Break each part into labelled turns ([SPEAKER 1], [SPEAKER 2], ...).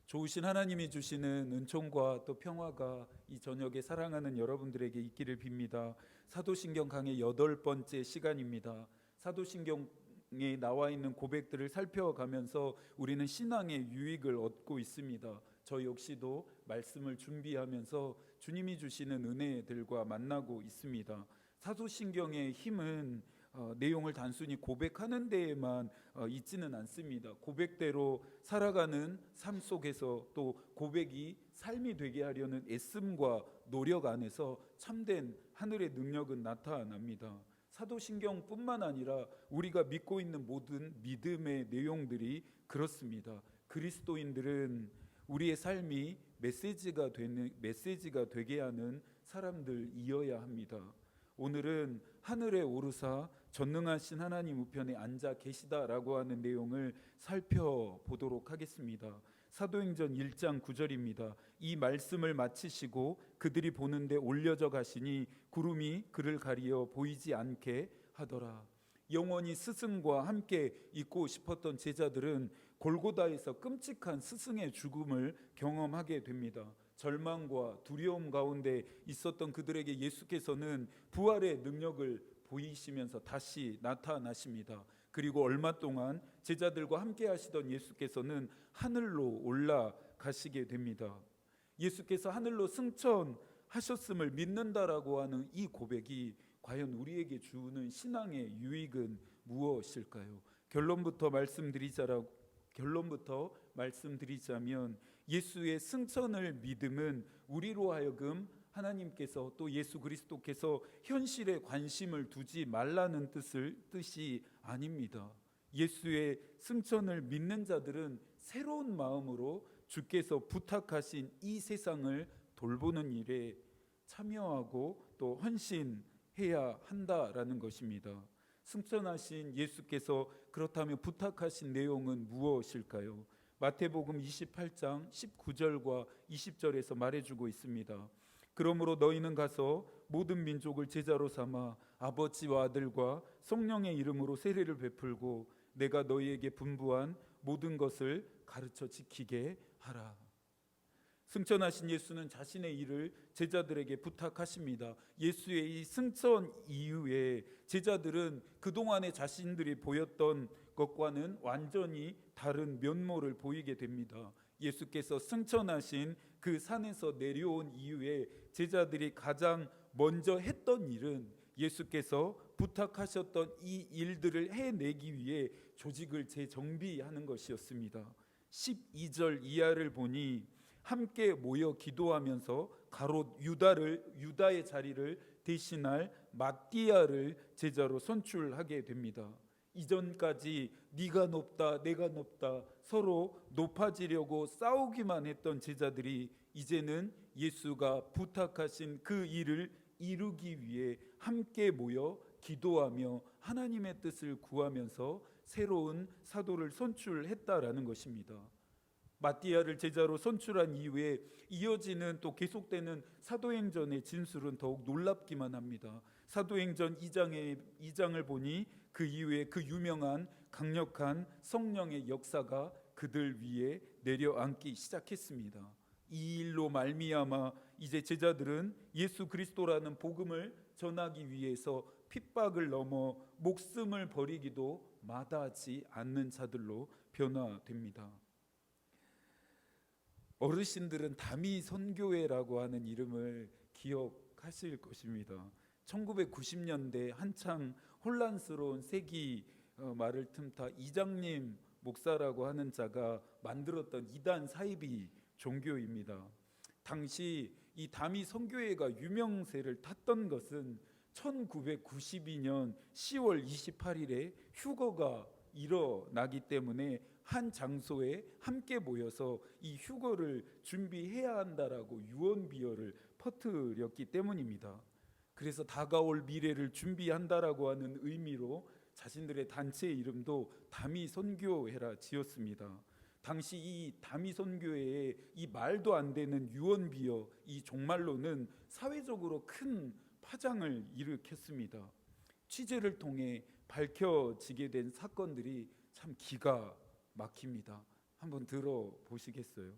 [SPEAKER 1] 좋으신 하나님이 주시는 은총과 또 평화가 이 저녁에 사랑하는 여러분들에게 있기를 빕니다. 사도신경 강의 8번째 시간입니다. 사도신경에 나와 있는 고백들을 살펴가면서 우리는 신앙의 유익을 얻고 있습니다. 저 역시도 말씀을 준비하면서 주님이 주시는 은혜들과 만나고 있습니다. 사도신경의 힘은 내용을 단순히 고백하는 데에만 있지는 않습니다. 고백대로 살아가는 삶 속에서 또 고백이 삶이 되게 하려는 애씀과 노력 안에서 참된 하늘의 능력은 나타납니다. 사도신경뿐만 아니라 우리가 믿고 있는 모든 믿음의 내용들이 그렇습니다. 그리스도인들은 우리의 삶이 메시지가 되게 하는 사람들이어야 합니다. 오늘은 하늘에 오르사 전능하신 하나님 우편에 앉아 계시다라고 하는 내용을 살펴보도록 하겠습니다. 사도행전 1장 9절입니다. 이 말씀을 마치시고 그들이 보는데 올려져 가시니 구름이 그를 가리어 보이지 않게 하더라. 영원히 스승과 함께 있고 싶었던 제자들은 골고다에서 끔찍한 스승의 죽음을 경험하게 됩니다. 절망과 두려움 가운데 있었던 그들에게 예수께서는 부활의 능력을 보이시면서 다시 나타나십니다. 그리고 얼마 동안 제자들과 함께 하시던 예수께서는 하늘로 올라가시게 됩니다. 예수께서 하늘로 승천하셨음을 믿는다라고 하는 이 고백이 과연 우리에게 주는 신앙의 유익은 무엇일까요? 결론부터 말씀드리자면 예수의 승천을 믿음은 우리로 하여금 하나님께서 또 예수 그리스도께서 현실에 관심을 두지 말라는 뜻이 아닙니다. 예수의 승천을 믿는 자들은 새로운 마음으로 주께서 부탁하신 이 세상을 돌보는 일에 참여하고 또 헌신해야 한다라는 것입니다. 승천하신 예수께서 그렇다면 부탁하신 내용은 무엇일까요? 마태복음 28장 19절과 20절에서 말해주고 있습니다. 그러므로 너희는 가서 모든 민족을 제자로 삼아 아버지와 아들과 성령의 이름으로 세례를 베풀고 내가 너희에게 분부한 모든 것을 가르쳐 지키게 하라. 승천하신 예수는 자신의 일을 제자들에게 부탁하십니다. 예수의 이 승천 이후에 제자들은 그동안에 자신들이 보였던 것과는 완전히 다른 면모를 보이게 됩니다. 예수께서 승천하신 그 산에서 내려온 이후에 제자들이 가장 먼저 했던 일은 예수께서 부탁하셨던 이 일들을 해내기 위해 조직을 재정비하는 것이었습니다. 12절 이하를 보니 함께 모여 기도하면서 가롯 유다의 자리를 대신할 마띠아를 제자로 선출하게 됩니다. 이전까지 네가 높다 내가 높다 서로 높아지려고 싸우기만 했던 제자들이 이제는 예수가 부탁하신 그 일을 이루기 위해 함께 모여 기도하며 하나님의 뜻을 구하면서 새로운 사도를 선출했다라는 것입니다. 마띠아를 제자로 선출한 이후에 이어지는 또 계속되는 사도행전의 진술은 더욱 놀랍기만 합니다. 사도행전 2장을 보니 그 이후에 그 유명한 강력한 성령의 역사가 그들 위에 내려앉기 시작했습니다. 이 일로 말미암아 이제 제자들은 예수 그리스도라는 복음을 전하기 위해서 핍박을 넘어 목숨을 버리기도 마다하지 않는 자들로 변화됩니다. 어르신들은 다미 선교회라고 하는 이름을 기억하실 것입니다. 1990년대 한창 혼란스러운 세기 말을 틈타 이장님 목사라고 하는 자가 만들었던 이단 사이비 종교입니다. 당시 이 다미 선교회가 유명세를 탔던 것은 1992년 10월 28일에 휴거가 일어나기 때문에 한 장소에 함께 모여서 이 휴거를 준비해야 한다라고 유언비어를 퍼뜨렸기 때문입니다. 그래서 다가올 미래를 준비한다라고 하는 의미로 자신들의 단체 이름도 다미 선교회라 지었습니다. 당시 이 다미 선교회의 이 말도 안 되는 유언비어 이 종말로는 사회적으로 큰 파장을 일으켰습니다. 취재를 통해 밝혀지게 된 사건들이 참 기가 막힙니다. 한번 들어보시겠어요?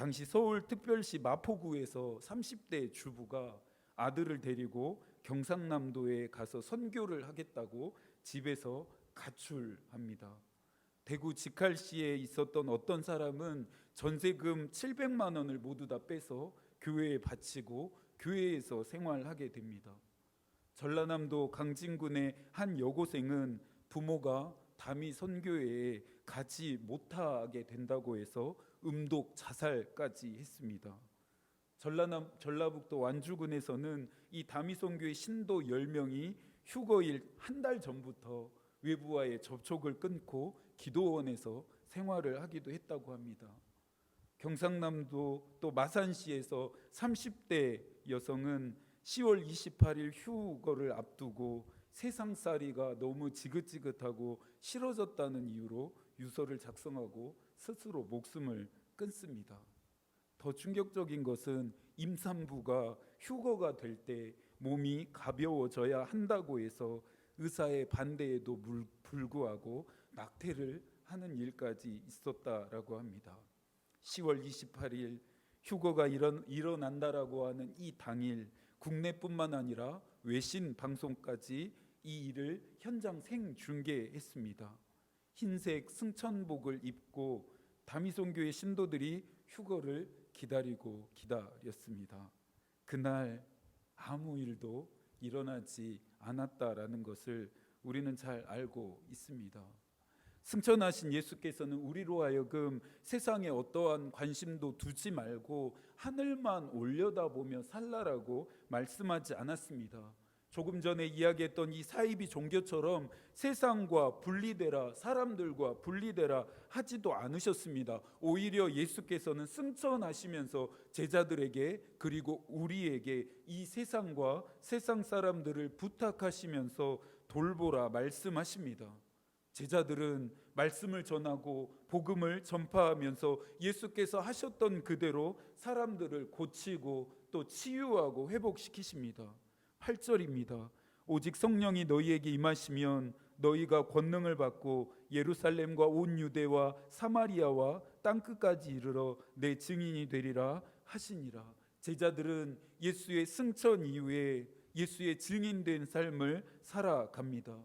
[SPEAKER 1] 당시 서울특별시 마포구에서 30대 주부가 아들을 데리고 경상남도에 가서 선교를 하겠다고 집에서 가출합니다. 대구 직할시에 있었던 어떤 사람은 전세금 700만 원을 모두 다 빼서 교회에 바치고 교회에서 생활하게 됩니다. 전라남도 강진군의 한 여고생은 부모가 담이 선교회에 가지 못하게 된다고 해서 음독 자살까지 했습니다. 전라북도 완주군에서는 이 담이 선교회 신도 10명이 휴거일 한 달 전부터 외부와의 접촉을 끊고 기도원에서 생활을 하기도 했다고 합니다. 경상남도 또 마산시에서 30대 여성은 10월 28일 휴거를 앞두고 세상살이가 너무 지긋지긋하고 싫어졌다는 이유로 유서를 작성하고 스스로 목숨을 끊습니다. 더 충격적인 것은 임산부가 휴거가 될 때 몸이 가벼워져야 한다고 해서 의사의 반대에도 불구하고 낙태를 하는 일까지 있었다라고 합니다. 10월 28일 휴거가 일어난다라고 하는 이 당일 국내뿐만 아니라 외신 방송까지 이 일을 현장 생중계했습니다. 흰색 승천복을 입고 다미선교회 신도들이 휴거를 기다렸습니다. 그날 아무 일도 일어나지 않았다라는 것을 우리는 잘 알고 있습니다. 승천하신 예수께서는 우리로 하여금 세상에 어떠한 관심도 두지 말고 하늘만 올려다보며 살라라고 말씀하지 않았습니다. 조금 전에 이야기했던 이 사이비 종교처럼 세상과 분리되라, 사람들과 분리되라 하지도 않으셨습니다. 오히려 예수께서는 승천하시면서 제자들에게 그리고 우리에게 이 세상과 세상 사람들을 부탁하시면서 돌보라 말씀하십니다. 제자들은 말씀을 전하고 복음을 전파하면서 예수께서 하셨던 그대로 사람들을 고치고 또 치유하고 회복시키십니다. 8절입니다. 오직 성령이 너희에게 임하시면 너희가 권능을 받고 예루살렘과 온 유대와 사마리아와 땅끝까지 이르러 내 증인이 되리라 하시니라. 제자들은 예수의 승천 이후에 예수의 증인된 삶을 살아갑니다.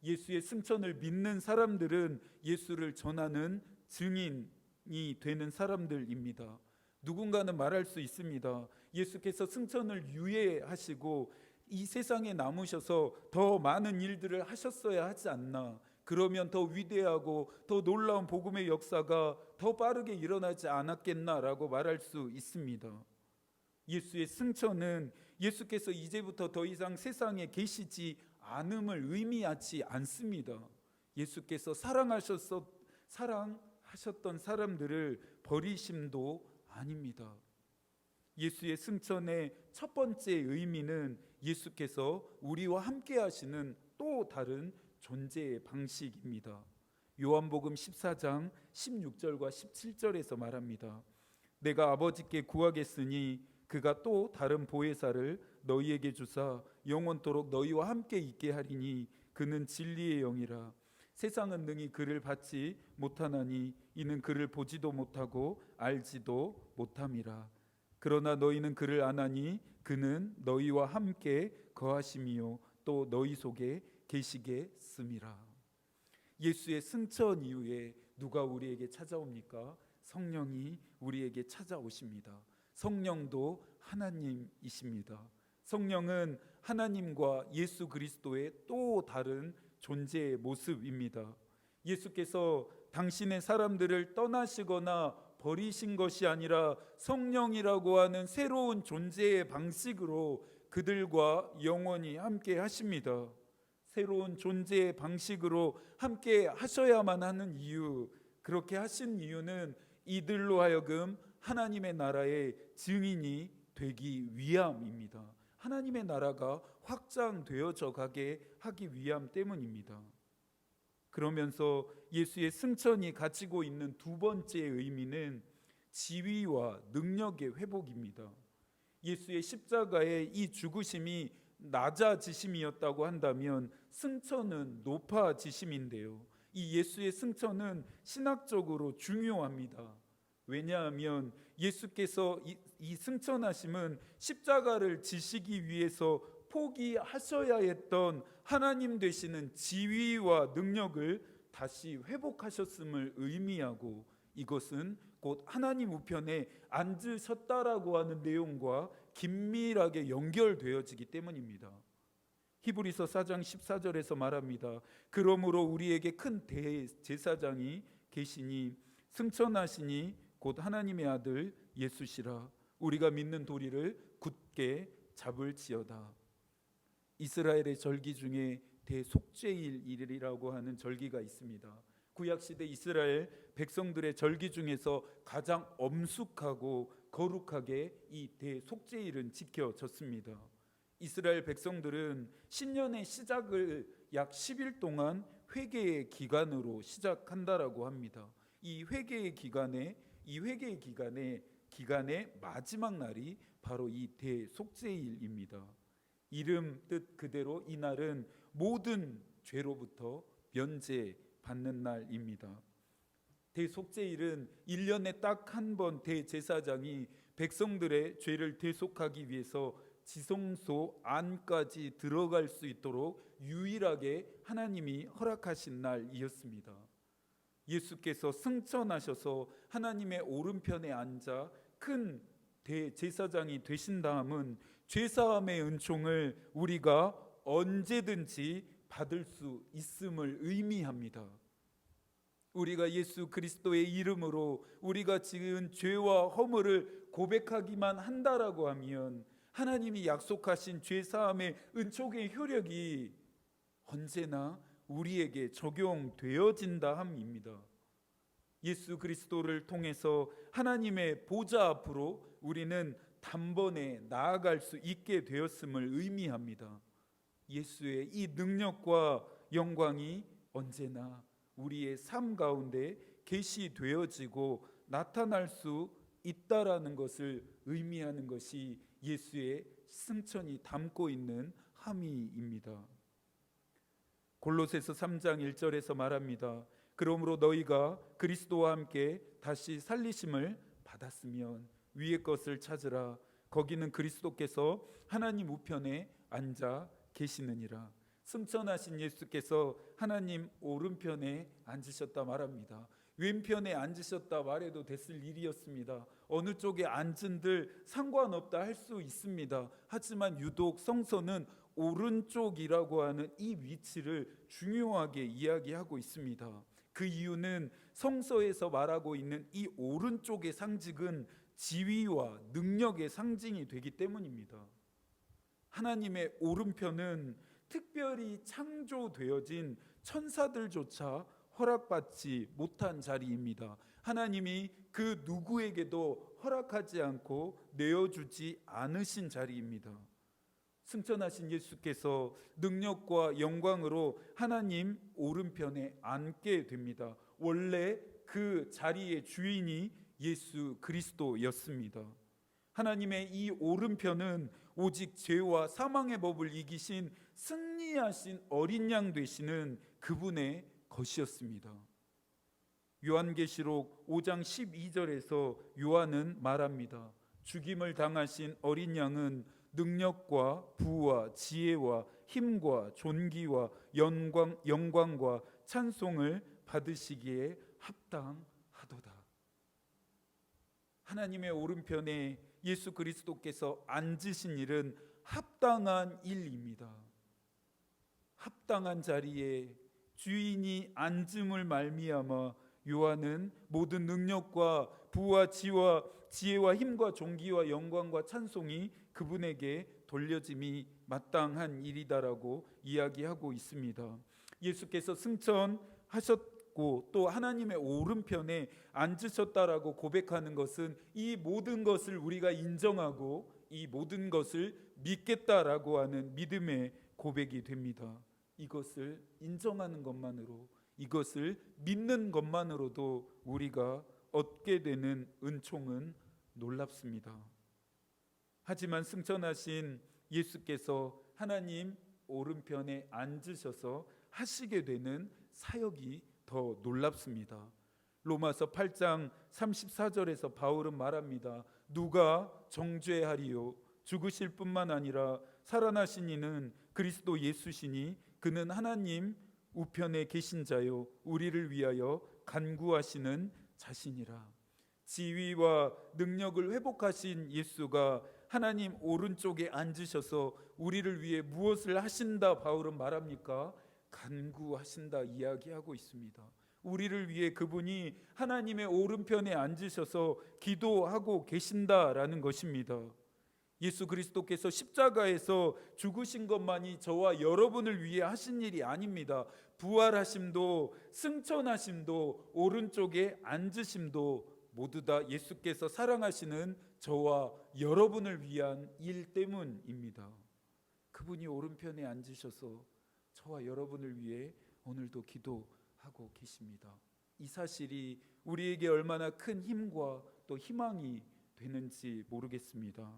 [SPEAKER 1] 예수의 승천을 믿는 사람들은 예수를 전하는 증인이 되는 사람들입니다. 누군가는 말할 수 있습니다. 예수께서 승천을 유예하시고 이 세상에 남으셔서 더 많은 일들을 하셨어야 하지 않나, 그러면 더 위대하고 더 놀라운 복음의 역사가 더 빠르게 일어나지 않았겠나라고 말할 수 있습니다. 예수의 승천은 예수께서 이제부터 더 이상 세상에 계시지 않음을 의미하지 않습니다. 예수께서 사랑하셨던 사람들을 버리심도 아닙니다. 예수의 승천의 첫 번째 의미는 예수께서 우리와 함께 하시는 또 다른 존재의 방식입니다. 요한복음 14장 16절과 17절에서 말합니다. 내가 아버지께 구하겠으니 그가 또 다른 보혜사를 너희에게 주사 영원토록 너희와 함께 있게 하리니 그는 진리의 영이라. 세상은 능히 그를 받지 못하나니 이는 그를 보지도 못하고 알지도 못함이라. 그러나 너희는 그를 아나니 그는 너희와 함께 거하심이요 또 너희 속에 계시겠음이라. 예수의 승천 이후에 누가 우리에게 찾아옵니까? 성령이 우리에게 찾아오십니다. 성령도 하나님이십니다. 성령은 하나님과 예수 그리스도의 또 다른 존재의 모습입니다. 예수께서 당신의 사람들을 떠나시거나 버리신 것이 아니라 성령이라고 하는 새로운 존재의 방식으로 그들과 영원히 함께 하십니다. 새로운 존재의 방식으로 함께 하셔야만 하는 이유, 그렇게 하신 이유는 이들로 하여금 하나님의 나라의 증인이 되기 위함입니다. 하나님의 나라가 확장되어져 가게 하기 위함 때문입니다. 그러면서 예수의 승천이 가지고 있는 두 번째 의미는 지위와 능력의 회복입니다. 예수의 십자가의 이 죽으심이 낮아지심이었다고 한다면 승천은 높아지심인데요. 이 예수의 승천은 신학적으로 중요합니다. 왜냐하면 예수께서 이 승천하심은 십자가를 지시기 위해서 포기하셔야 했던 하나님 되시는 지위와 능력을 다시 회복하셨음을 의미하고, 이것은 곧 하나님 우편에 앉으셨다라고 하는 내용과 긴밀하게 연결되어지기 때문입니다. 히브리서 4장 14절에서 말합니다. 그러므로 우리에게 큰 대제사장이 계시니 승천하시니 곧 하나님의 아들 예수시라. 우리가 믿는 도리를 굳게 잡을지어다. 이스라엘의 절기 중에 대속죄일이라고 하는 절기가 있습니다. 구약시대 이스라엘 백성들의 절기 중에서 가장 엄숙하고 거룩하게 이 대속죄일은 지켜졌습니다. 이스라엘 백성들은 신년의 시작을 약 10일 동안 회개의 기간으로 시작한다라고 합니다. 이 회개의 기간의 마지막 날이 바로 이 대속죄일입니다. 이름 뜻 그대로 이 날은 모든 죄로부터 면제받는 날입니다. 대속죄일은 1년에 딱 한 번 대제사장이 백성들의 죄를 대속하기 위해서 지성소 안까지 들어갈 수 있도록 유일하게 하나님이 허락하신 날이었습니다. 예수께서 승천하셔서 하나님의 오른편에 앉아 큰 대제사장이 되신 다음은 죄사함의 은총을 우리가 언제든지 받을 수 있음을 의미합니다. 우리가 예수 그리스도의 이름으로 우리가 지은 죄와 허물을 고백하기만 한다라고 하면 하나님이 약속하신 죄사함의 은총의 효력이 언제나 우리에게 적용되어진다 함입니다. 예수 그리스도를 통해서 하나님의 보좌 앞으로 우리는 단번에 나아갈 수 있게 되었음을 의미합니다. 예수의 이 능력과 영광이 언제나 우리의 삶 가운데 계시되어지고 나타날 수 있다라는 것을 의미하는 것이 예수의 승천이 담고 있는 함의입니다. 골로새서 3장 1절에서 말합니다. 그러므로 너희가 그리스도와 함께 다시 살리심을 받았으면 위의 것을 찾으라. 거기는 그리스도께서 하나님 우편에 앉아 계시느니라. 승천하신 예수께서 하나님 오른편에 앉으셨다 말합니다. 왼편에 앉으셨다 말해도 됐을 일이었습니다. 어느 쪽에 앉은들 상관없다 할 수 있습니다. 하지만 유독 성서는 오른쪽이라고 하는 이 위치를 중요하게 이야기하고 있습니다. 그 이유는 성서에서 말하고 있는 이 오른쪽의 상징은 지위와 능력의 상징이 되기 때문입니다. 하나님의 오른편은 특별히 창조되어진 천사들조차 허락받지 못한 자리입니다. 하나님이 그 누구에게도 허락하지 않고 내어주지 않으신 자리입니다. 승천하신 예수께서 능력과 영광으로 하나님 오른편에 앉게 됩니다. 원래 그 자리의 주인이 예수 그리스도였습니다. 하나님의 이 오른편은 오직 죄와 사망의 법을 이기신 승리하신 어린 양 되시는 그분의 것이었습니다. 요한계시록 5장 12절에서 요한은 말합니다. 죽임을 당하신 어린 양은 능력과 부와 지혜와 힘과 존귀와 영광과 찬송을 받으시기에 합당하도다. 하나님의 오른편에 예수 그리스도께서 앉으신 일은 합당한 일입니다. 합당한 자리에 주인이 앉음을 말미암아 요한은 모든 능력과 부와 지혜와 힘과 존귀와 영광과 찬송이 그분에게 돌려짐이 마땅한 일이다라고 이야기하고 있습니다. 예수께서 승천하셨고 또 하나님의 오른편에 앉으셨다라고 고백하는 것은 이 모든 것을 우리가 인정하고 이 모든 것을 믿겠다라고 하는 믿음의 고백이 됩니다. 이것을 인정하는 것만으로, 이것을 믿는 것만으로도 우리가 얻게 되는 은총은 놀랍습니다. 하지만 승천하신 예수께서 하나님 오른편에 앉으셔서 하시게 되는 사역이 더 놀랍습니다. 로마서 8장 34절에서 바울은 말합니다. 누가 정죄하리요? 죽으실 뿐만 아니라 살아나신 이는 그리스도 예수시니 그는 하나님 우편에 계신 자요 우리를 위하여 간구하시는 자신이라. 지위와 능력을 회복하신 예수가 하나님 오른쪽에 앉으셔서 우리를 위해 무엇을 하신다 바울은 말합니까? 간구하신다 이야기하고 있습니다. 우리를 위해 그분이 하나님의 오른편에 앉으셔서 기도하고 계신다라는 것입니다. 예수 그리스도께서 십자가에서 죽으신 것만이 저와 여러분을 위해 하신 일이 아닙니다. 부활하심도 승천하심도 오른쪽에 앉으심도 모두 다 예수께서 사랑하시는 저와 여러분을 위한 일 때문입니다. 그분이 오른편에 앉으셔서 저와 여러분을 위해 오늘도 기도하고 계십니다. 이 사실이 우리에게 얼마나 큰 힘과 또 희망이 되는지 모르겠습니다.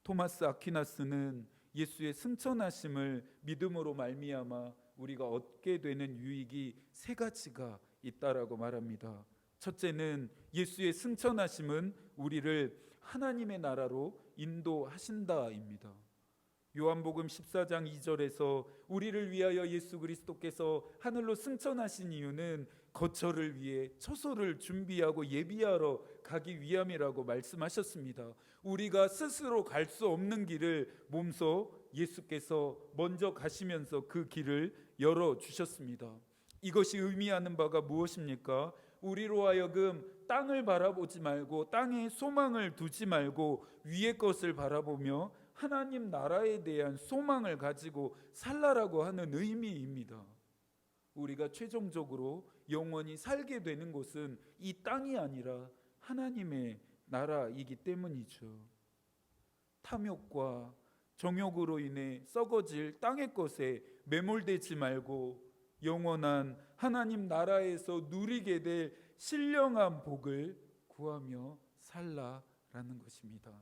[SPEAKER 1] 토마스 아퀴나스는 예수의 승천하심을 믿음으로 말미암아 우리가 얻게 되는 유익이 세 가지가 있다라고 말합니다. 첫째는 예수의 승천하심은 우리를 하나님의 나라로 인도하신다입니다. 요한복음 14장 2절에서 우리를 위하여 예수 그리스도께서 하늘로 승천하신 이유는 거처를 위해 처소를 준비하고 예비하러 가기 위함이라고 말씀하셨습니다. 우리가 스스로 갈 수 없는 길을 몸소 예수께서 먼저 가시면서 그 길을 열어주셨습니다. 이것이 의미하는 바가 무엇입니까? 우리로 하여금 땅을 바라보지 말고 땅에 소망을 두지 말고 위의 것을 바라보며 하나님 나라에 대한 소망을 가지고 살라라고 하는 의미입니다. 우리가 최종적으로 영원히 살게 되는 곳은 이 땅이 아니라 하나님의 나라이기 때문이죠. 탐욕과 정욕으로 인해 썩어질 땅의 것에 매몰되지 말고 영원한 하나님 나라에서 누리게 될 신령한 복을 구하며 살라라는 것입니다.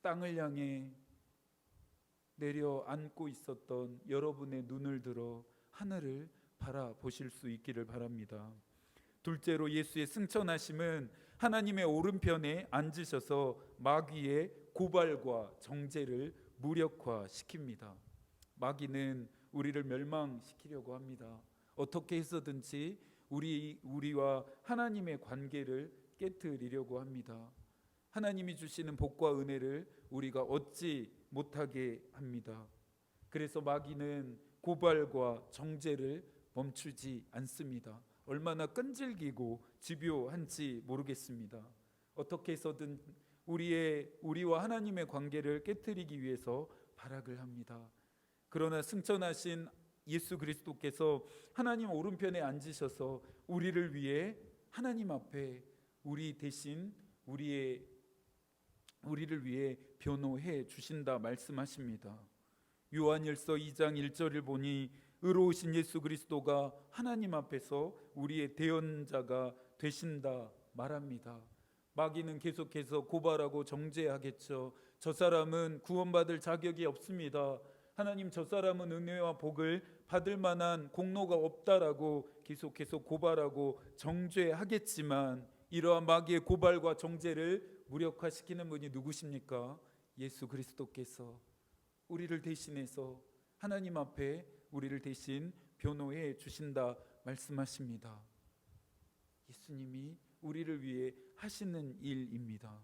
[SPEAKER 1] 땅을 향해 내려앉고 있었던 여러분의 눈을 들어 하늘을 바라보실 수 있기를 바랍니다. 둘째로 예수의 승천하심은 하나님의 오른편에 앉으셔서 마귀의 고발과 정죄를 무력화시킵니다. 마귀는 우리를 멸망시키려고 합니다. 어떻게 해서든지 우리와 하나님의 관계를 깨트리려고 합니다. 하나님이 주시는 복과 은혜를 우리가 얻지 못하게 합니다. 그래서 마귀는 고발과 정죄를 멈추지 않습니다. 얼마나 끈질기고 집요한지 모르겠습니다. 어떻게 해서든 우리와 하나님의 관계를 깨트리기 위해서 발악을 합니다. 그러나 승천하신 예수 그리스도께서 하나님 오른편에 앉으셔서 우리를 위해 하나님 앞에 우리 대신 우리를 위해 변호해 주신다 말씀하십니다. 요한일서 2장 1절을 보니 의로우신 예수 그리스도가 하나님 앞에서 우리의 대언자가 되신다 말합니다. 마귀는 계속해서 고발하고 정죄하겠죠. 저 사람은 구원받을 자격이 없습니다. 하나님, 저 사람은 은혜와 복을 받을 만한 공로가 없다라고 계속해서 고발하고 정죄하겠지만 이러한 마귀의 고발과 정죄를 무력화시키는 분이 누구십니까? 예수 그리스도께서 우리를 대신해서 하나님 앞에 우리를 대신 변호해 주신다 말씀하십니다. 예수님이 우리를 위해 하시는 일입니다.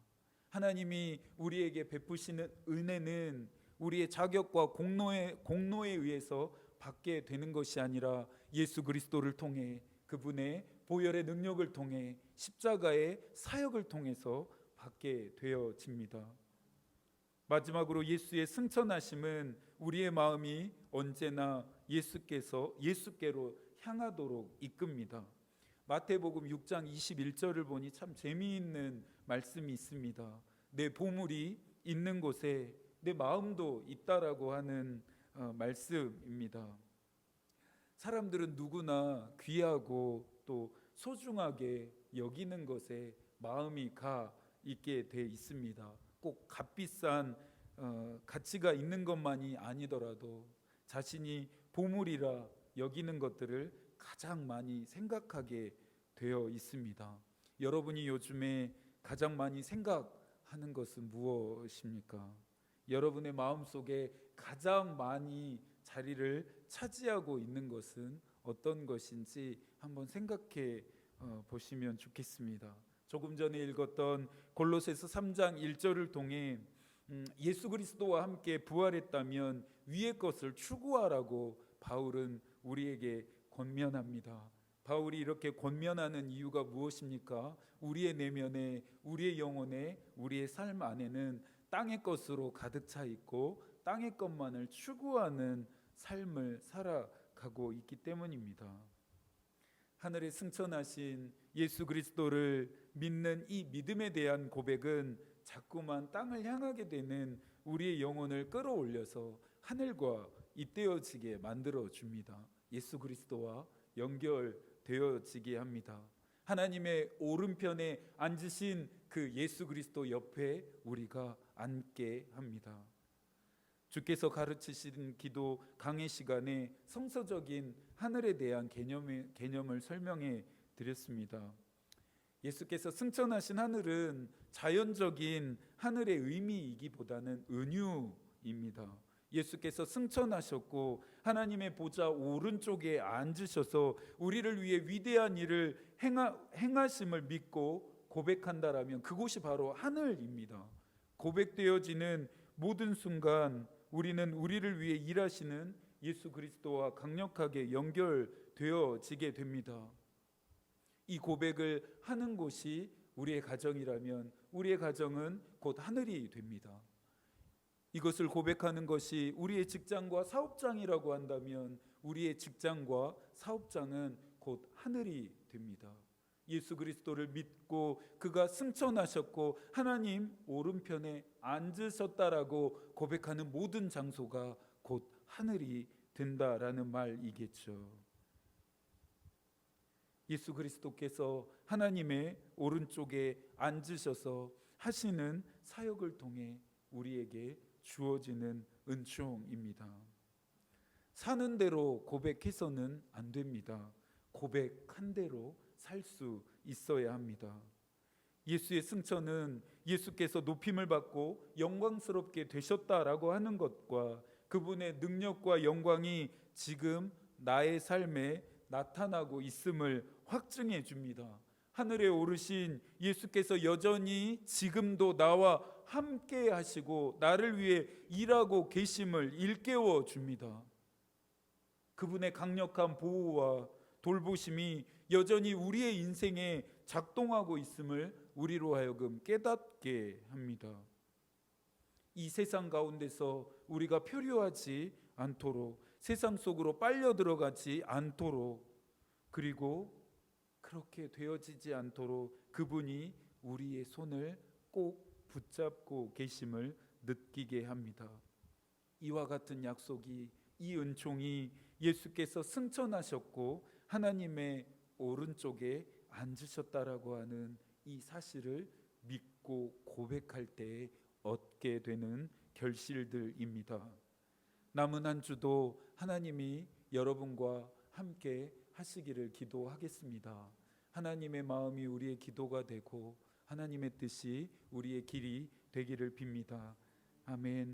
[SPEAKER 1] 하나님이 우리에게 베푸시는 은혜는 우리의 자격과 공로에 의해서 받게 되는 것이 아니라 예수 그리스도를 통해 그분의 보혈의 능력을 통해 십자가의 사역을 통해서 받게 되어집니다. 마지막으로 예수의 승천하심은 우리의 마음이 언제나 예수께로 향하도록 이끕니다. 마태복음 6장 21절을 보니 참 재미있는 말씀이 있습니다. 내 보물이 있는 곳에 내 마음도 있다라고 하는 말씀입니다. 사람들은 누구나 귀하고 또 소중하게 여기는 것에 마음이 가 있게 돼 있습니다. 꼭 값비싼 가치가 있는 것만이 아니더라도 자신이 보물이라 여기는 것들을 가장 많이 생각하게 되어 있습니다. 여러분이 요즘에 가장 많이 생각하는 것은 무엇입니까? 여러분의 마음속에 가장 많이 자리를 차지하고 있는 것은 어떤 것인지 한번 생각해 보시면 좋겠습니다. 조금 전에 읽었던 골로새서 3장 1절을 통해 예수 그리스도와 함께 부활했다면 위의 것을 추구하라고 바울은 우리에게 권면합니다. 바울이 이렇게 권면하는 이유가 무엇입니까? 우리의 내면에, 우리의 영혼에, 우리의 삶 안에는 땅의 것으로 가득 차 있고 땅의 것만을 추구하는 삶을 살아가고 있기 때문입니다. 하늘에 승천하신 예수 그리스도를 믿는 이 믿음에 대한 고백은 자꾸만 땅을 향하게 되는 우리의 영혼을 끌어올려서 하늘과 잇대어지게 만들어 줍니다. 예수 그리스도와 연결되어지게 합니다. 하나님의 오른편에 앉으신 그 예수 그리스도 옆에 우리가 앉게 합니다. 주께서 가르치신 기도 강의 시간에 성서적인 하늘에 대한 개념을 설명해 드렸습니다. 예수께서 승천하신 하늘은 자연적인 하늘의 의미이기보다는 은유입니다. 예수께서 승천하셨고 하나님의 보좌 오른쪽에 앉으셔서 우리를 위해 위대한 일을 행하심을 믿고 고백한다라면 그곳이 바로 하늘입니다. 고백되어지는 모든 순간 우리는 우리를 위해 일하시는 예수 그리스도와 강력하게 연결되어지게 됩니다. 이 고백을 하는 곳이 우리의 가정이라면 우리의 가정은 곧 하늘이 됩니다. 이것을 고백하는 것이 우리의 직장과 사업장이라고 한다면 우리의 직장과 사업장은 곧 하늘이 됩니다. 예수 그리스도를 믿고 그가 승천하셨고 하나님 오른편에 앉으셨다라고 고백하는 모든 장소가 곧 하늘이 된다라는 말이겠죠. 예수 그리스도께서 하나님의 오른쪽에 앉으셔서 하시는 사역을 통해 우리에게 주어지는 은총입니다. 사는 대로 고백해서는 안 됩니다. 고백한 대로 살 수 있어야 합니다. 예수의 승천은 예수께서 높임을 받고 영광스럽게 되셨다라고 하는 것과 그분의 능력과 영광이 지금 나의 삶에 나타나고 있음을 확증해 줍니다. 하늘에 오르신 예수께서 여전히 지금도 나와 함께 하시고 나를 위해 일하고 계심을 일깨워 줍니다. 그분의 강력한 보호와 돌보심이 여전히 우리의 인생에 작동하고 있음을 우리로 하여금 깨닫게 합니다. 이 세상 가운데서 우리가 표류하지 않도록, 세상 속으로 빨려 들어가지 않도록, 그리고 그렇게 되어지지 않도록 그분이 우리의 손을 꼭 붙잡고 계심을 느끼게 합니다. 이와 같은 약속이, 이 은총이 예수께서 승천하셨고 하나님의 오른쪽에 앉으셨다라고 하는 이 사실을 믿고 고백할 때 얻게 되는 결실들입니다. 남은 한 주도 하나님이 여러분과 함께 하시기를 기도하겠습니다. 하나님의 마음이 우리의 기도가 되고 하나님의 뜻이 우리의 길이 되기를 빕니다. 아멘.